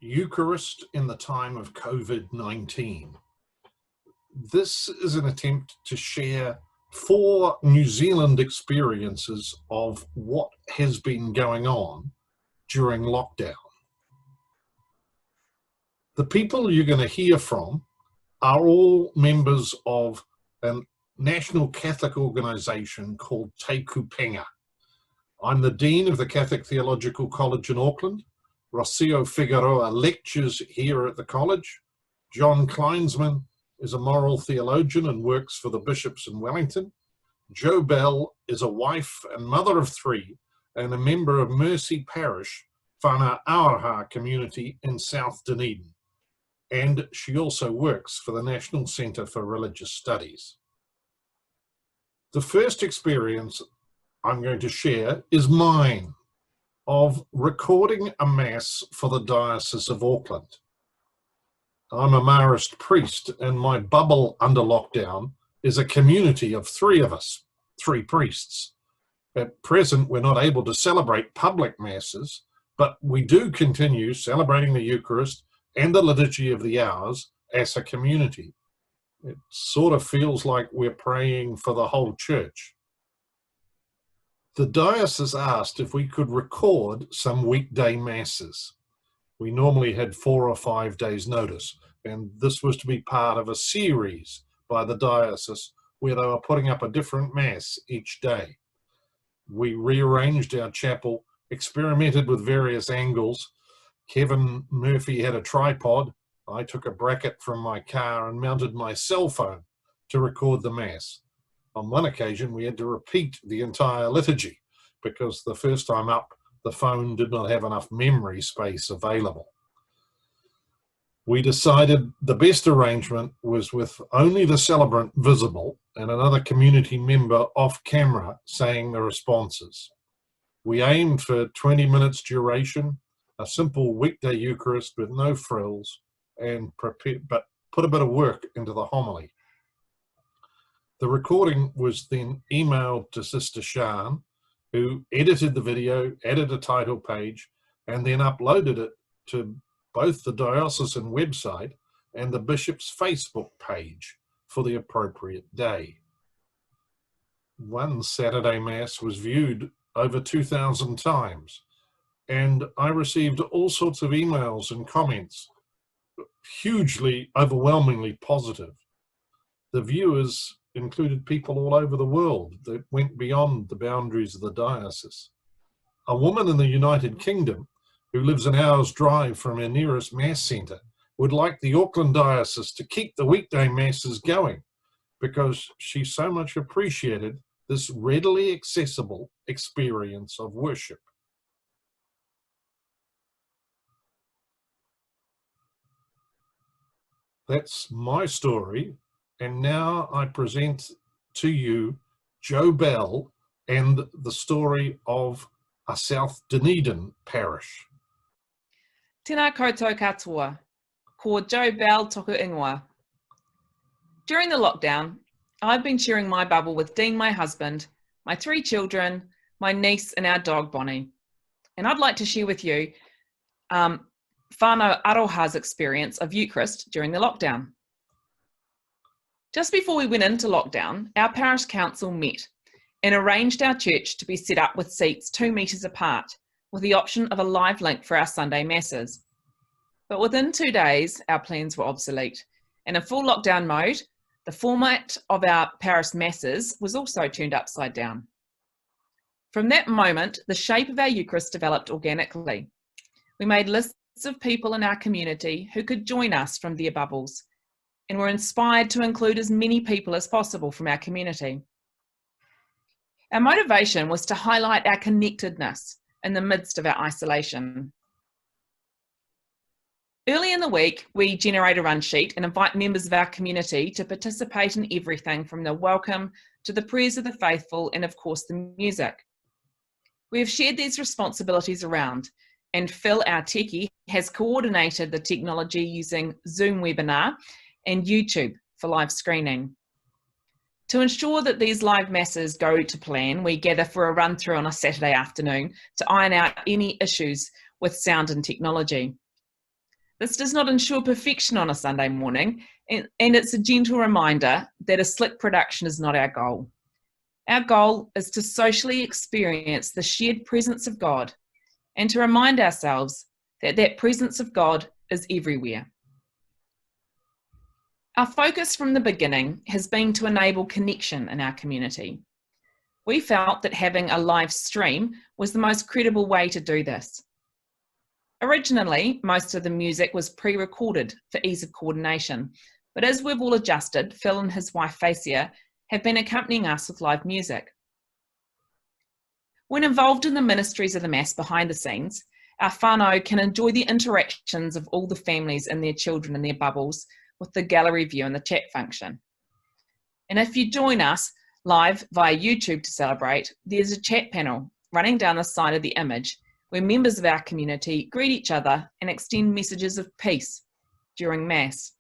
Eucharist in the time of COVID-19. This is an attempt to share 4 New Zealand experiences of what has been going on during lockdown. The people you're going to hear from are all members of a national Catholic organisation called Te Kupenga. I'm the Dean of the Catholic Theological College in Auckland. Rocio Figueroa lectures here at the college. John Kleinsman is a moral theologian and works for the bishops in Wellington. Jo Bell is a wife and mother of 3 and a member of Mercy Parish, Whana Auraha community in South Dunedin. And she also works for the National Centre for Religious Studies. The first experience I'm going to share is mine, of recording a Mass for the Diocese of Auckland. I'm a Marist priest, and my bubble under lockdown is a community of 3 of us, 3 priests. At present, we're not able to celebrate public Masses, but we do continue celebrating the Eucharist and the Liturgy of the Hours as a community. It sort of feels like we're praying for the whole church. The diocese asked if we could record some weekday Masses. We normally had 4 or 5 days notice, and this was to be part of a series by the diocese where they were putting up a different Mass each day. We rearranged our chapel, experimented with various angles. Kevin Murphy had a tripod. I took a bracket from my car and mounted my cell phone to record the Mass. On one occasion, we had to repeat the entire liturgy because the first time up, the phone did not have enough memory space available. We decided the best arrangement was with only the celebrant visible and another community member off camera saying the responses. We aimed for 20 minutes duration, a simple weekday Eucharist with no frills, but put a bit of work into the homily. The recording was then emailed to Sister Shan, who edited the video, added a title page, and then uploaded it to both the diocesan website and the bishop's Facebook page for the appropriate day. One Saturday Mass was viewed over 2,000 times, and I received all sorts of emails and comments, hugely, overwhelmingly positive. The viewers included people all over the world that went beyond the boundaries of the diocese. A woman in the United Kingdom who lives an hour's drive from her nearest Mass centre would like the Auckland diocese to keep the weekday Masses going because she so much appreciated this readily accessible experience of worship. That's my story. And now I present to you Jo Bell and the story of a South Dunedin parish. Tēnā koutou katoa, ko Jo Bell toku ingoa. During the lockdown, I've been sharing my bubble with Dean, my husband, my 3 children, my niece and our dog Bonnie. And I'd like to share with you Whana Aroha's experience of Eucharist during the lockdown. Just before we went into lockdown, our parish council met and arranged our church to be set up with seats 2 metres apart, with the option of a live link for our Sunday Masses. But within 2 days, our plans were obsolete. And in full lockdown mode, the format of our parish Masses was also turned upside down. From that moment, the shape of our Eucharist developed organically. We made lists of people in our community who could join us from their bubbles, and were inspired to include as many people as possible from our community. Our motivation was to highlight our connectedness in the midst of our isolation. Early in the week, we generate a run sheet and invite members of our community to participate in everything from the welcome to the prayers of the faithful and of course the music. We have shared these responsibilities around, and Phil, our techie, has coordinated the technology using Zoom webinar and YouTube for live screening. To ensure that these live Masses go to plan, we gather for a run through on a Saturday afternoon to iron out any issues with sound and technology. This does not ensure perfection on a Sunday morning, and it's a gentle reminder that a slick production is not our goal. Our goal is to socially experience the shared presence of God and to remind ourselves that that presence of God is everywhere. Our focus from the beginning has been to enable connection in our community. We felt that having a live stream was the most credible way to do this. Originally, most of the music was pre-recorded for ease of coordination, but as we've all adjusted, Phil and his wife Facia have been accompanying us with live music. When involved in the ministries of the Mass behind the scenes, our whānau can enjoy the interactions of all the families and their children in their bubbles with the gallery view and the chat function. And if you join us live via YouTube to celebrate, there's a chat panel running down the side of the image where members of our community greet each other and extend messages of peace during Mass.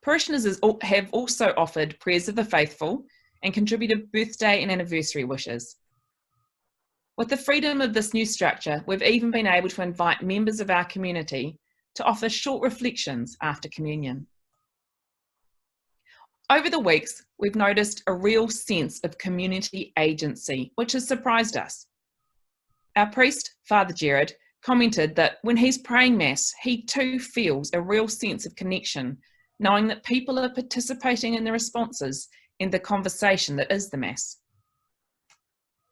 Parishioners have also offered prayers of the faithful and contributed birthday and anniversary wishes. With the freedom of this new structure, we've even been able to invite members of our community to offer short reflections after communion. Over the weeks, we've noticed a real sense of community agency, which has surprised us. Our priest, Father Jared, commented that when he's praying Mass, he too feels a real sense of connection, knowing that people are participating in the responses and the conversation that is the Mass.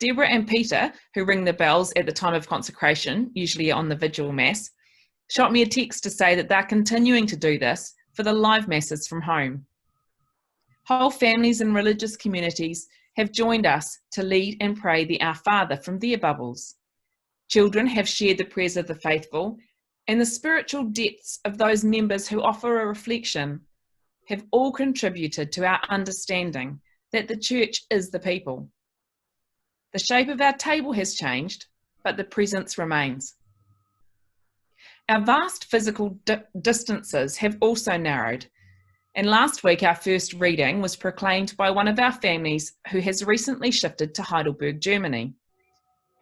Deborah and Peter, who ring the bells at the time of consecration, usually on the Vigil Mass, shot me a text to say that they're continuing to do this for the live Masses from home. Whole families and religious communities have joined us to lead and pray the Our Father from their bubbles. Children have shared the prayers of the faithful, and the spiritual depths of those members who offer a reflection have all contributed to our understanding that the Church is the people. The shape of our table has changed, but the presence remains. Our vast physical distances have also narrowed, and last week our first reading was proclaimed by one of our families who has recently shifted to Heidelberg, Germany.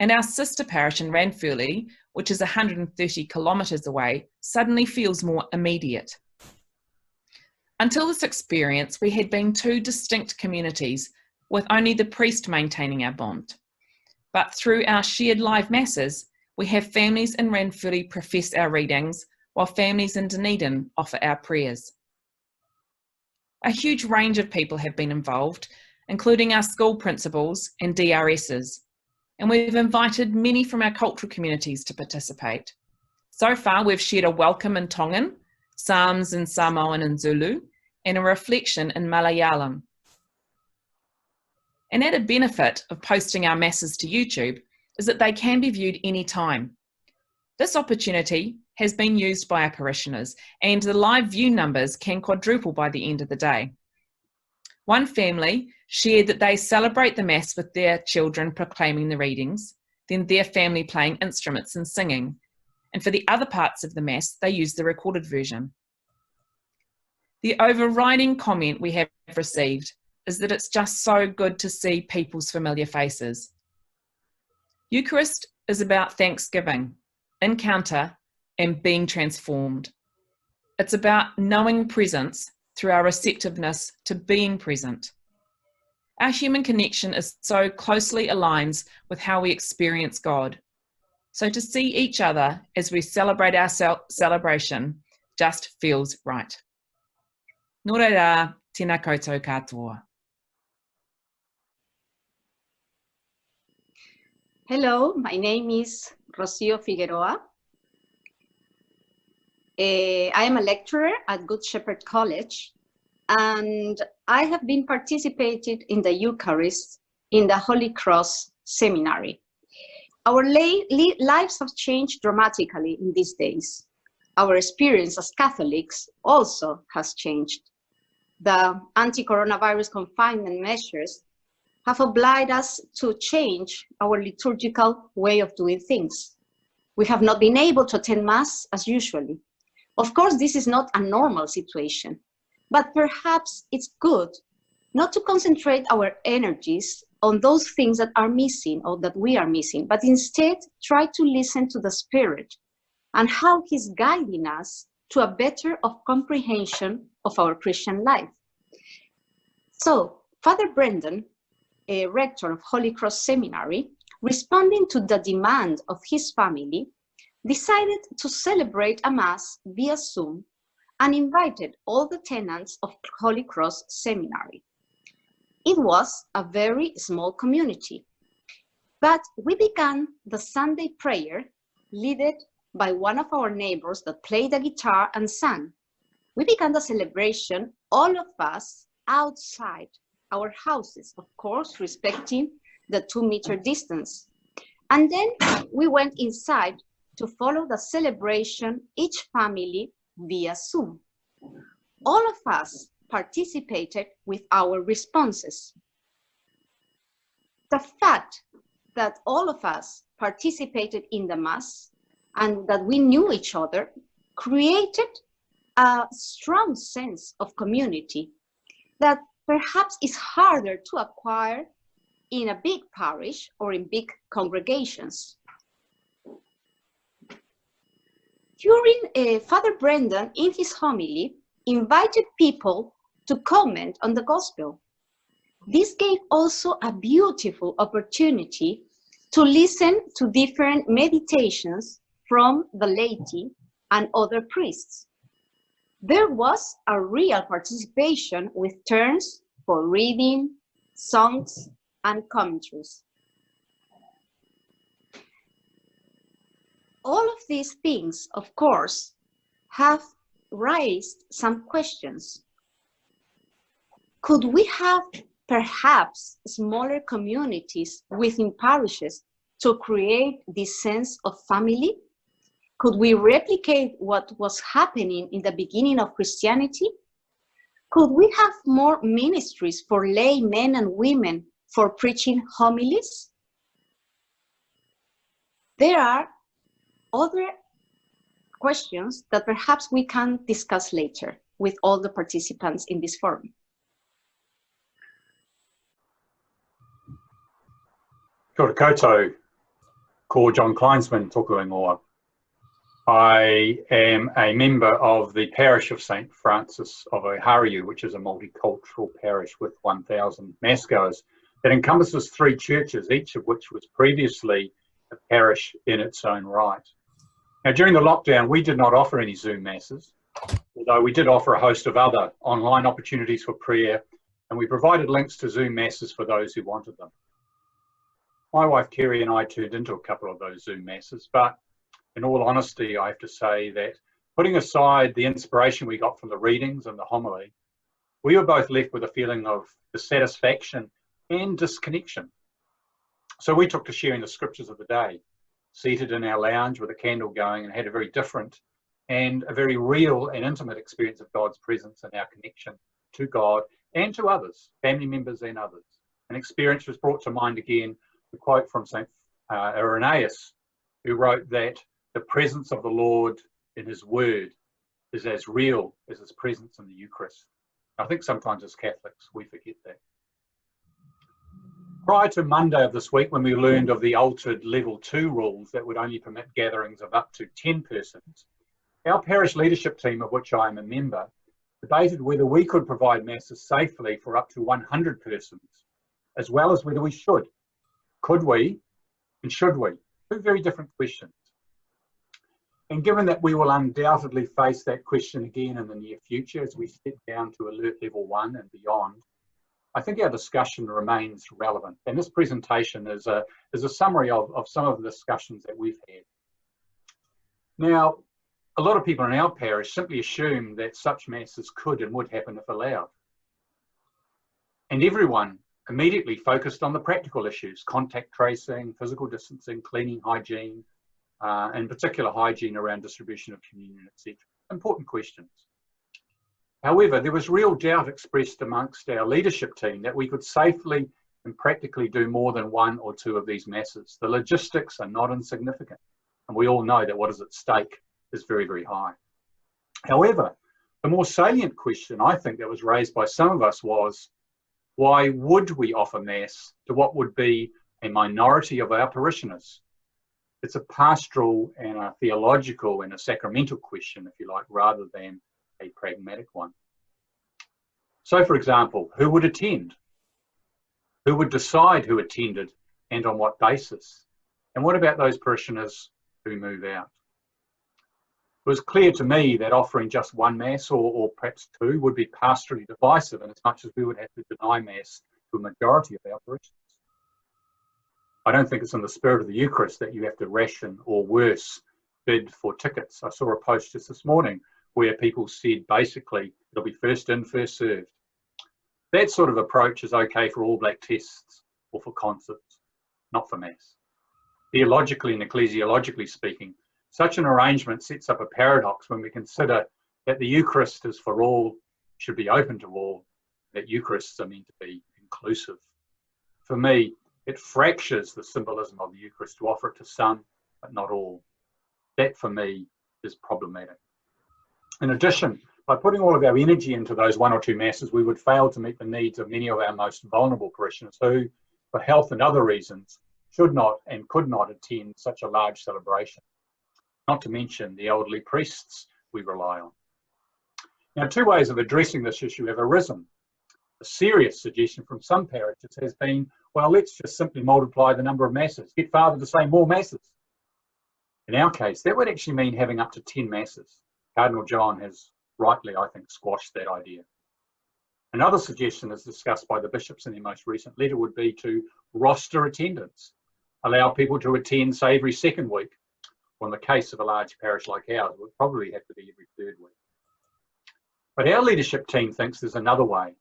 And our sister parish in Ranfurly, which is 130 kilometres away, suddenly feels more immediate. Until this experience, we had been two distinct communities, with only the priest maintaining our bond. But through our shared live Masses, we have families in Ranfurly profess our readings, while families in Dunedin offer our prayers. A huge range of people have been involved, including our school principals and DRSs, and we've invited many from our cultural communities to participate. So far, we've shared a welcome in Tongan, psalms in Samoan and Zulu, and a reflection in Malayalam. An added benefit of posting our Masses to YouTube is that they can be viewed anytime. This opportunity has been used by our parishioners, and the live view numbers can quadruple by the end of the day. One family shared that they celebrate the Mass with their children proclaiming the readings, then their family playing instruments and singing, and for the other parts of the Mass, they use the recorded version. The overriding comment we have received is that it's just so good to see people's familiar faces. Eucharist is about thanksgiving, encounter, and being transformed. It's about knowing presence through our receptiveness to being present. Our human connection is so closely aligns with how we experience God. So to see each other as we celebrate our celebration just feels right. Nō reira, tēnā koutou katoa. Hello, my name is Rocio Figueroa. I am a lecturer at Good Shepherd College, and I have been participating in the Eucharist in the Holy Cross Seminary. Our lives have changed dramatically in these days. Our experience as Catholics also has changed. The anti-coronavirus confinement measures have obliged us to change our liturgical way of doing things. We have not been able to attend Mass as usually. Of course, this is not a normal situation, but perhaps it's good not to concentrate our energies on those things that are missing or that we are missing, but instead try to listen to the Spirit and how He's guiding us to a better comprehension of our Christian life. So Father Brendan, a rector of Holy Cross Seminary, responding to the demand of his family, decided to celebrate a Mass via Zoom and invited all the tenants of Holy Cross Seminary. It was a very small community, but we began the Sunday prayer led by one of our neighbors that played the guitar and sang. We began the celebration, all of us outside our houses, of course, respecting the 2-meter distance. And then we went inside to follow the celebration, each family via Zoom. All of us participated with our responses. The fact that all of us participated in the Mass and that we knew each other created a strong sense of community that perhaps is harder to acquire in a big parish or in big congregations. During Father Brendan, in his homily, invited people to comment on the Gospel. This gave also a beautiful opportunity to listen to different meditations from the laity and other priests. There was a real participation with turns for reading, songs, and commentaries. All of these things, of course, have raised some questions. Could we have perhaps smaller communities within parishes to create this sense of family? Could we replicate what was happening in the beginning of Christianity? Could we have more ministries for lay men and women for preaching homilies? There are other questions that perhaps we can discuss later with all the participants in this forum. Kia ora koutou, ko John Kleinsman toku ingoa. I am a member of the parish of St. Francis of Oharu, which is a multicultural parish with 1,000 massgoers that encompasses 3 churches, each of which was previously a parish in its own right. Now, during the lockdown, we did not offer any Zoom masses, although we did offer a host of other online opportunities for prayer, and we provided links to Zoom masses for those who wanted them. My wife Kerry and I turned into a couple of those Zoom masses, but in all honesty, I have to say that putting aside the inspiration we got from the readings and the homily, we were both left with a feeling of dissatisfaction and disconnection. So we took to sharing the scriptures of the day, seated in our lounge with a candle going, and had a very different and a very real and intimate experience of God's presence and our connection to God and to others, family members and others. An experience was brought to mind again, the quote from St. Irenaeus, who wrote that the presence of the Lord in his word is as real as his presence in the Eucharist. I think sometimes as Catholics we forget that. Prior to Monday of this week, when we learned of the altered level 2 rules that would only permit gatherings of up to 10 persons, our parish leadership team, of which I am a member, debated whether we could provide masses safely for up to 100 persons, as well as whether we should. Could we and should we? 2 very different questions. And given that we will undoubtedly face that question again in the near future as we step down to alert level 1 and beyond, I think our discussion remains relevant. And this presentation is a summary of some of the discussions that we've had. Now, a lot of people in our parish simply assume that such masses could and would happen if allowed. And everyone immediately focused on the practical issues: contact tracing, physical distancing, cleaning, hygiene, in particular hygiene around distribution of communion, etc. Important questions. However, there was real doubt expressed amongst our leadership team that we could safely and practically do more than 1 or 2 of these masses. The logistics are not insignificant, and we all know that what is at stake is very, very high. However, the more salient question I think that was raised by some of us was, why would we offer Mass to what would be a minority of our parishioners? It's a pastoral and a theological and a sacramental question, if you like, rather than a pragmatic one. So, for example, who would attend? Who would decide who attended and on what basis? And what about those parishioners who move out? It was clear to me that offering just one Mass or perhaps two would be pastorally divisive, in as much as we would have to deny Mass to a majority of our parishioners. I don't think it's in the spirit of the Eucharist that you have to ration or worse, bid for tickets. I saw a post just this morning where people said basically it'll be first in, first served. That sort of approach is okay for All Black tests or for concerts, not for Mass. Theologically and ecclesiologically speaking, such an arrangement sets up a paradox when we consider that the Eucharist is for all, should be open to all, that Eucharists are meant to be inclusive. For me, it fractures the symbolism of the Eucharist to offer it to some, but not all. That, for me, is problematic. In addition, by putting all of our energy into those one or two Masses, we would fail to meet the needs of many of our most vulnerable parishioners who, for health and other reasons, should not and could not attend such a large celebration. Not to mention the elderly priests we rely on. Now, two ways of addressing this issue have arisen. A serious suggestion from some parishes has been, well, let's just simply multiply the number of Masses, get Father to say more Masses. In our case, that would actually mean having up to 10 Masses. Cardinal John has rightly, I think, squashed that idea. Another suggestion, as discussed by the bishops in their most recent letter, would be to roster attendance, allow people to attend, say, every second week. Well, in the case of a large parish like ours, it would probably have to be every third week. But our leadership team thinks there's another way.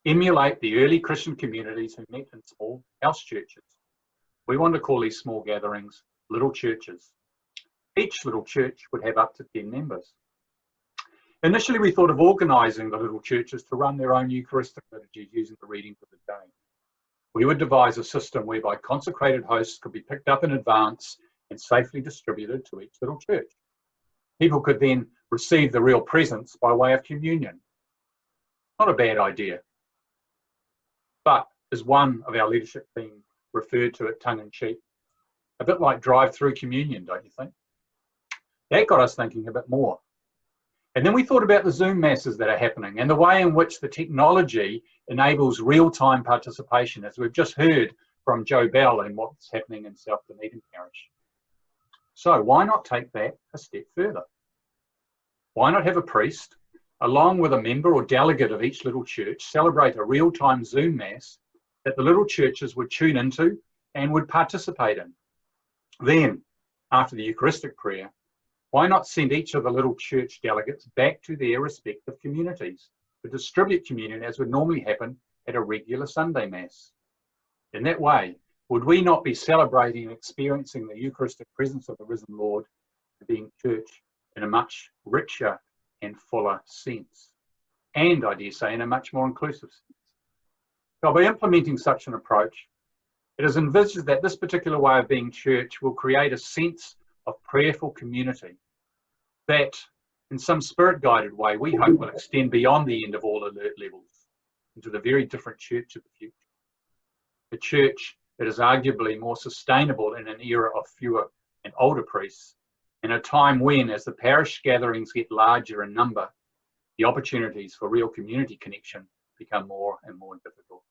Emulate the early Christian communities who met in small house churches. We want to call these small gatherings little churches. Each little church would have up to 10 members. Initially, we thought of organising the little churches to run their own Eucharistic liturgy using the readings of the day. We would devise a system whereby consecrated hosts could be picked up in advance and safely distributed to each little church. People could then receive the real presence by way of communion. Not a bad idea. But, as one of our leadership team referred to it tongue-in-cheek, a bit like drive-through communion, don't you think? That got us thinking a bit more. And then we thought about the Zoom Masses that are happening and the way in which the technology enables real-time participation, as we've just heard from Joe Bell and what's happening in South Dunedin Parish. So why not take that a step further? Why not have a priest, along with a member or delegate of each little church, celebrate a real-time Zoom Mass that the little churches would tune into and would participate in? Then, after the Eucharistic prayer, why not send each of the little church delegates back to their respective communities to distribute communion as would normally happen at a regular Sunday Mass? In that way, would we not be celebrating and experiencing the Eucharistic presence of the risen Lord, being church in a much richer and fuller sense? And, I dare say, in a much more inclusive sense. So by implementing such an approach, it is envisaged that this particular way of being church will create a sense of prayerful community that, in some spirit-guided way, we hope will extend beyond the end of all alert levels into the very different church of the future. A church that is arguably more sustainable in an era of fewer and older priests, in a time when, as the parish gatherings get larger in number, the opportunities for real community connection become more and more difficult.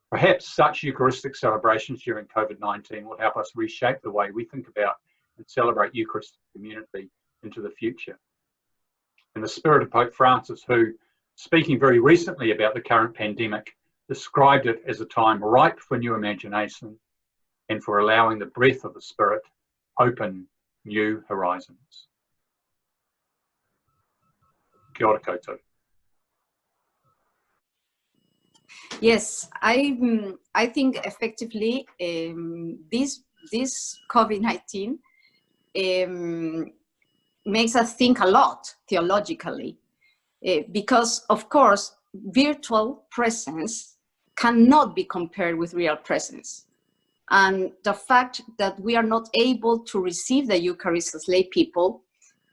Perhaps such Eucharistic celebrations during COVID-19 will help us reshape the way we think about and celebrate Eucharistic community into the future. In the spirit of Pope Francis, who, speaking very recently about the current pandemic, described it as a time ripe for new imagination and for allowing the breath of the Spirit open new horizons. Kia ora koutou. Yes, I think effectively this COVID-19 makes us think a lot theologically, because of course virtual presence cannot be compared with real presence. And the fact that we are not able to receive the Eucharist as lay people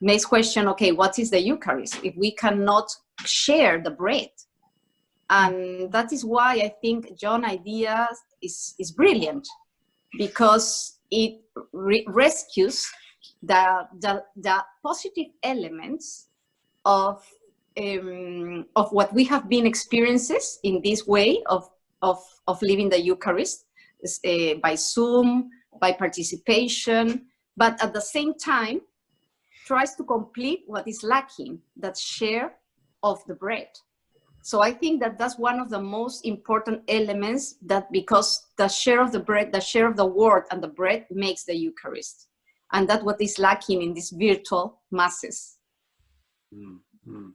makes question, okay, what is the Eucharist if we cannot share the bread? And that is why I think John's idea is brilliant, because it rescues the positive elements of what we have been experiences in this way of living the Eucharist, by Zoom, by participation, but at the same time tries to complete what is lacking, that share of the bread. So I think that that's one of the most important elements, that because the share of the bread, the share of the word and the bread makes the Eucharist. And that's what is lacking in these virtual masses. Mm-hmm.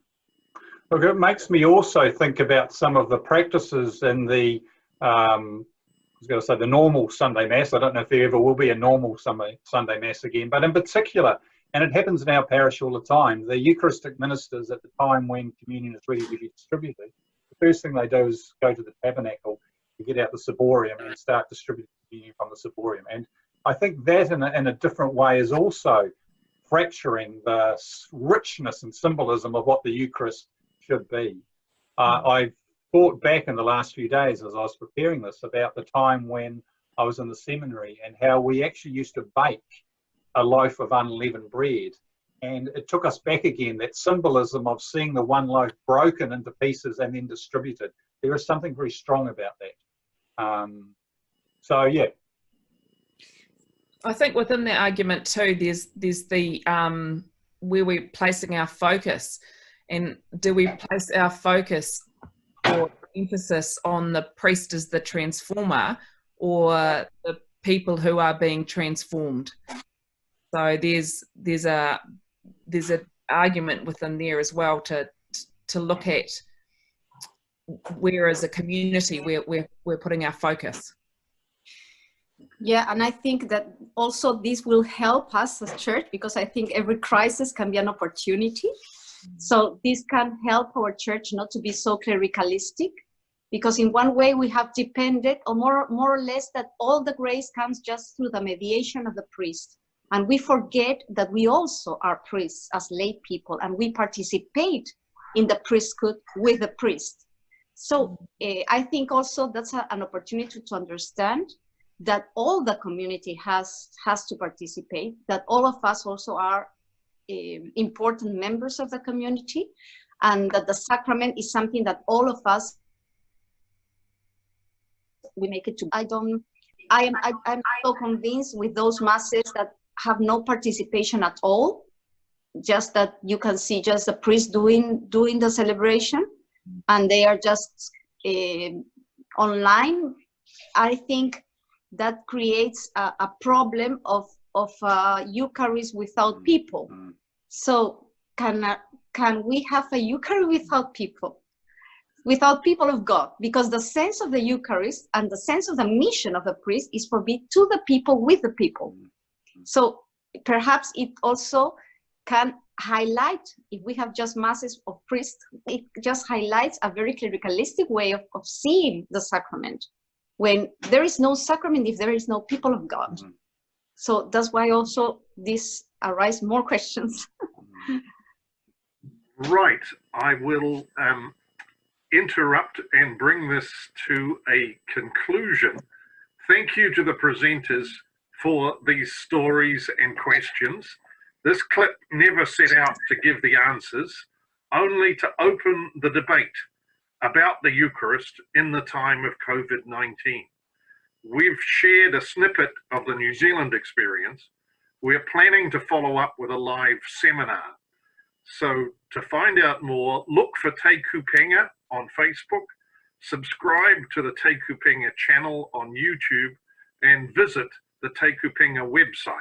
Look, it makes me also think about some of the practices in the, I was going to say the normal Sunday Mass. I don't know if there ever will be a normal Sunday Mass again, but in particular, and it happens in our parish all the time, the Eucharistic ministers, at the time when communion is ready to be distributed, the first thing they do is go to the tabernacle to get out the ciborium and start distributing communion from the ciborium. And I think that in a different way is also fracturing the richness and symbolism of what the Eucharist should be. I've thought back in the last few days as I was preparing this about the time when I was in the seminary and how we actually used to bake a loaf of unleavened bread, and it took us back again, that symbolism of seeing the one loaf broken into pieces and then distributed. There is something very strong about that. So yeah, I think within that argument too, there's the where we're placing our focus, and do we place our focus or emphasis on the priest as the transformer or the people who are being transformed? So there's a argument within there as well to look at where as a community we're putting our focus. Yeah, and I think that also this will help us as church, because I think every crisis can be an opportunity. So this can help our church not to be so clericalistic, because in one way we have depended, or more or less, that all the grace comes just through the mediation of the priest. And we forget that we also are priests as lay people, and we participate in the priesthood with the priest. So I think also that's an opportunity to understand that all the community has to participate, that all of us also are important members of the community, and that the sacrament is something that all of us, we make it to. I'm so convinced with those masses that have no participation at all, just that you can see just the priest doing the celebration, and they are just online. I think that creates a problem of Eucharist without people. So can we have a Eucharist without people? Without people of God? Because the sense of the Eucharist and the sense of the mission of the priest is for be to the people, with the people. So perhaps it also can highlight, if we have just masses of priests, it just highlights a very clericalistic way of seeing the sacrament, when there is no sacrament if there is no people of God. So that's why also this arise more questions. Right, I will interrupt and bring this to a conclusion. Thank you to the presenters for these stories and questions. This clip never set out to give the answers, only to open the debate about the Eucharist in the time of COVID-19. We've shared a snippet of the New Zealand experience. We're planning to follow up with a live seminar. So to find out more, look for Te Kupenga on Facebook, subscribe to the Te Kupenga channel on YouTube, and visit the Te Kupenga website.